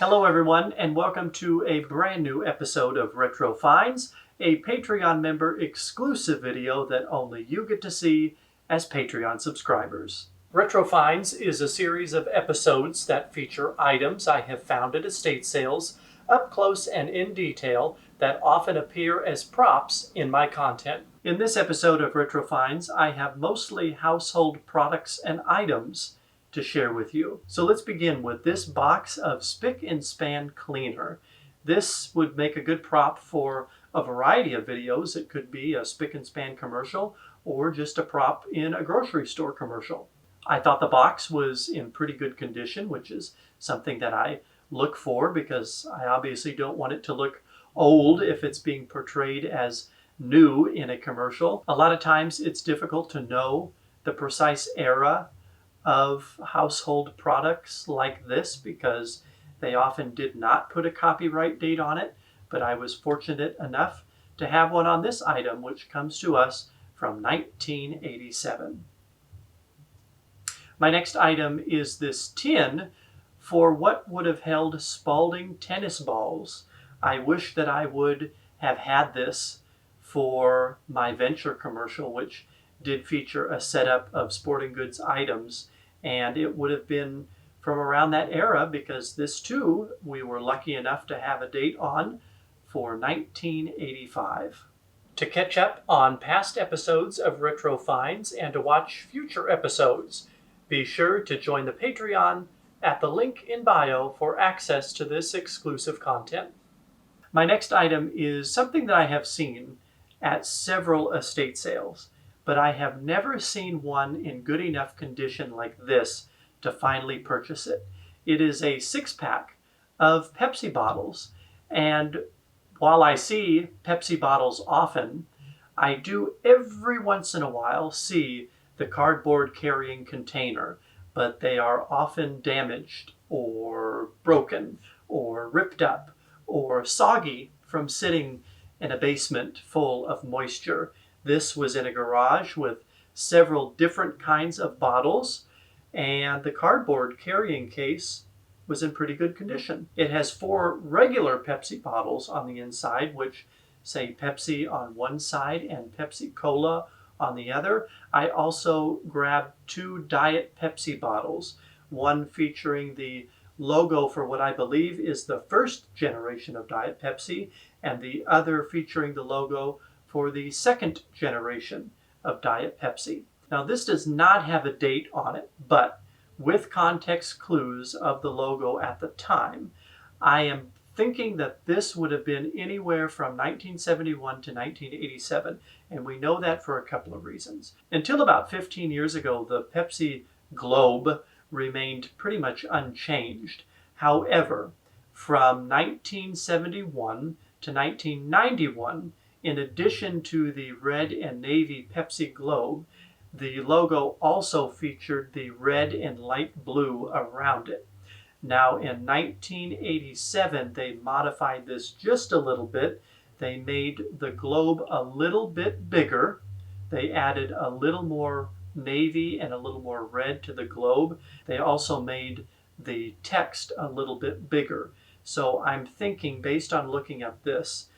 Hello everyone, and welcome to a brand new episode of Retro Finds, a Patreon member exclusive video that only you get to see as Patreon subscribers. Retro Finds is a series of episodes that feature items I have found at estate sales, up close and in detail, that often appear as props in my content. In this episode of Retro Finds, I have mostly household products and items to share with you. So let's begin with this box of Spick and Span cleaner. This would make a good prop for a variety of videos. It could be a Spick and Span commercial or just a prop in a grocery store commercial. I thought the box was in pretty good condition, which is something that I look for because I obviously don't want it to look old if it's being portrayed as new in a commercial. A lot of times it's difficult to know the precise era of household products like this because they often did not put a copyright date on it, but I was fortunate enough to have one on this item, which comes to us from 1987. My next item is this tin for what would have held Spalding tennis balls. I wish that I would have had this for my Venture commercial, which did feature a setup of sporting goods items, and it would have been from around that era because this too we were lucky enough to have a date on for 1985. To catch up on past episodes of Retro Finds and to watch future episodes, be sure to join the Patreon at the link in bio for access to this exclusive content. My next item is something that I have seen at several estate sales, but I have never seen one in good enough condition like this to finally purchase it. It is a 6-pack of Pepsi bottles, and while I see Pepsi bottles often, I do every once in a while see the cardboard carrying container, but they are often damaged or broken or ripped up or soggy from sitting in a basement full of moisture. This was in a garage with several different kinds of bottles, and the cardboard carrying case was in pretty good condition. It has 4 regular Pepsi bottles on the inside, which say Pepsi on one side and Pepsi Cola on the other. I also grabbed 2 Diet Pepsi bottles, one featuring the logo for what I believe is the first generation of Diet Pepsi, and the other featuring the logo for the second generation of Diet Pepsi. Now this does not have a date on it, but with context clues of the logo at the time, I am thinking that this would have been anywhere from 1971 to 1987, and we know that for a couple of reasons. Until about 15 years ago, the Pepsi globe remained pretty much unchanged. However, from 1971 to 1991, in addition to the red and navy Pepsi globe, the logo also featured the red and light blue around it. Now in 1987, they modified this just a little bit. They made the globe a little bit bigger. They added a little more navy and a little more red to the globe. They also made the text a little bit bigger. So I'm thinking, based on looking at this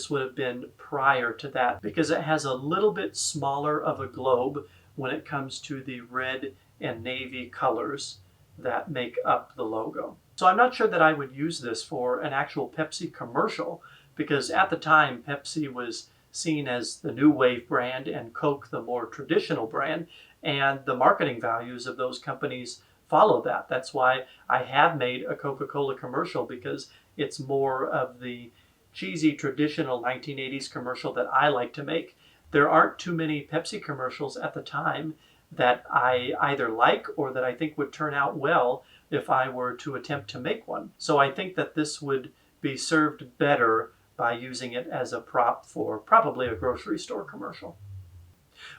would have been prior to that because it has a little bit smaller of a globe when it comes to the red and navy colors that make up the logo. So I'm not sure that I would use this for an actual Pepsi commercial because at the time Pepsi was seen as the new wave brand and Coke the more traditional brand, and the marketing values of those companies follow that. That's why I have made a Coca-Cola commercial, because it's more of the cheesy traditional 1980s commercial that I like to make. There aren't too many Pepsi commercials at the time that I either like or that I think would turn out well if I were to attempt to make one. So I think that this would be served better by using it as a prop for probably a grocery store commercial.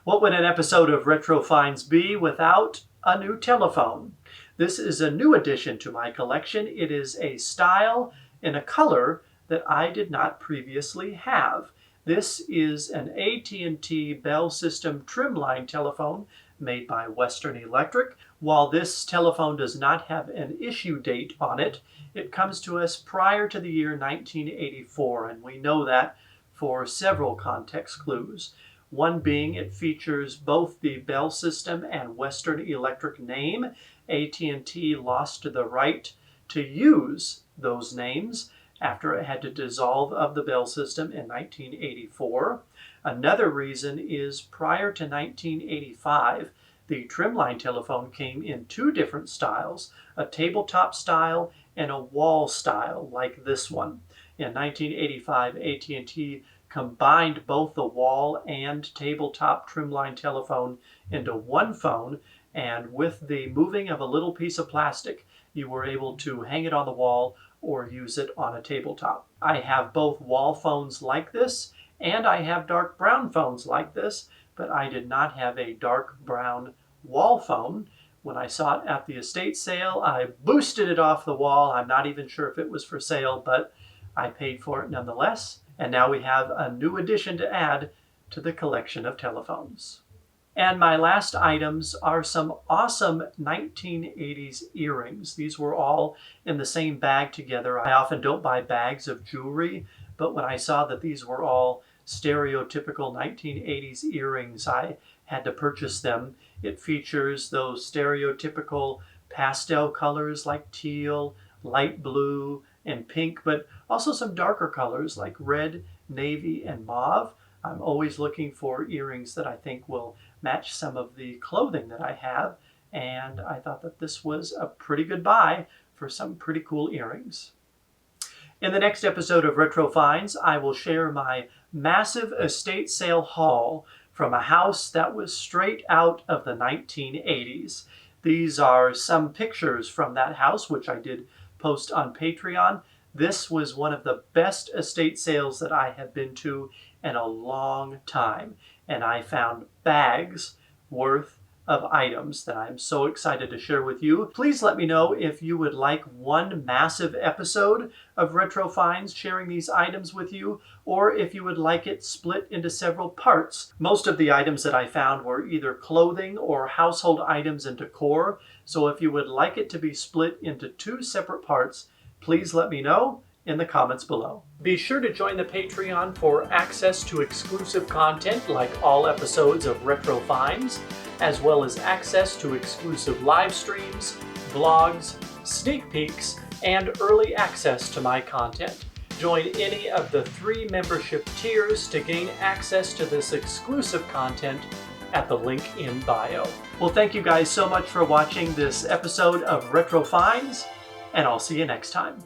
What would an episode of Retro Finds be without a new telephone? This is a new addition to my collection. It is a style and a color that I did not previously have. This is an AT&T Bell System trimline telephone made by Western Electric. While this telephone does not have an issue date on it, it comes to us prior to the year 1984, and we know that for several context clues. One being it features both the Bell system and Western Electric name. AT&T lost the right to use those names after it had to dissolve of the Bell system in 1984. Another reason is prior to 1985, the trimline telephone came in two different styles, a tabletop style and a wall style like this one. In 1985, AT&T combined both the wall and tabletop trimline telephone into one phone, and with the moving of a little piece of plastic, you were able to hang it on the wall or use it on a tabletop. I have both wall phones like this, and I have dark brown phones like this, but I did not have a dark brown wall phone. When I saw it at the estate sale, I boosted it off the wall. I'm not even sure if it was for sale, but I paid for it nonetheless. And now we have a new addition to add to the collection of telephones. And my last items are some awesome 1980s earrings. These were all in the same bag together. I often don't buy bags of jewelry, but when I saw that these were all stereotypical 1980s earrings, I had to purchase them. It features those stereotypical pastel colors like teal, light blue, and pink, but also some darker colors like red, navy, and mauve. I'm always looking for earrings that I think will match some of the clothing that I have, and I thought that this was a pretty good buy for some pretty cool earrings. In the next episode of Retro Finds, I will share my massive estate sale haul from a house that was straight out of the 1980s. These are some pictures from that house, which I did post on Patreon. This was one of the best estate sales that I have been to in a long time, and I found bags worth of items that I'm so excited to share with you. Please let me know if you would like one massive episode of Retro Finds sharing these items with you, or if you would like it split into several parts. Most of the items that I found were either clothing or household items and decor, so if you would like it to be split into two separate parts, please let me know in the comments below. Be sure to join the Patreon for access to exclusive content like all episodes of Retro Finds, as well as access to exclusive live streams, vlogs, sneak peeks, and early access to my content. Join any of the 3 membership tiers to gain access to this exclusive content at the link in bio. Well, thank you guys so much for watching this episode of Retro Finds, and I'll see you next time.